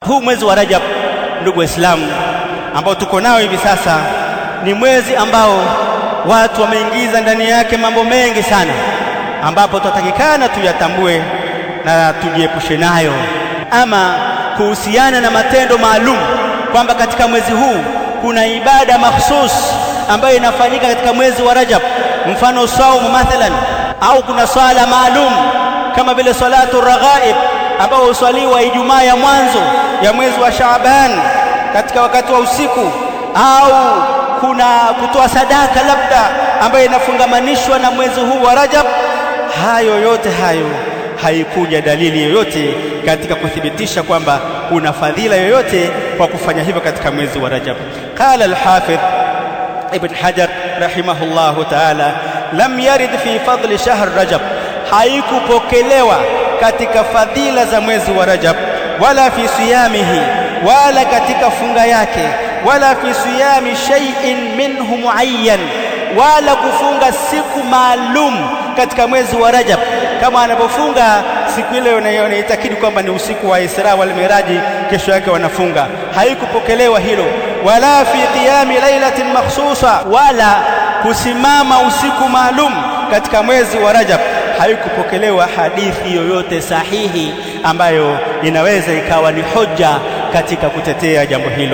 Huu mwezi wa Rajab, ndugu Waislamu, ambao tuko nao hivi sasa, ni mwezi ambao watu wameingiza ndani yake mambo mengi sana, ambapo tunatakikana tuyatambue na tujiepushe nayo. Ama kuhusiana na matendo maalum, kwamba katika mwezi huu kuna ibada mahsus ambayo inafanyika katika mwezi wa Rajab, mfano saumu mathalan, au kuna swala maalum kama vile salatu raghaib ambao uswaliwa Ijumaa ya mwanzo ya mwezi wa Shaaban katika wakati wa usiku, au kuna kutoa sadaka labda ambayo inafungamanishwa na mwezi huu wa Rajab. Hayo yote haikuja dalili yoyote katika kuthibitisha kwamba kuna fadhila yoyote kwa kufanya hivyo katika mwezi wa Rajab. Qala al-Hafidh Ibn Hajar rahimahullahu ta'ala, lam yarid fi fadli shahr Rajab, haikupokelewa katika fadhila za mwezi wa Rajab, wala fi siyamihi, wala katika funga yake, wala fi siyami shay'in minhu muayyan, wala kufunga siku maalum katika mwezi wa Rajab kama anapofunga siku ile unaitakidi kwamba ni usiku wa Isra wal Miraji, kesho yake wanafunga. Haikupokelewa hilo. Wala fi qiyami lailatin makhsusa, wala kusimama usiku maalum katika mwezi wa Rajab. Haikupokelewa hadithi yoyote sahihi ambayo inaweza ikawa ni hoja katika kutetea jambo hilo.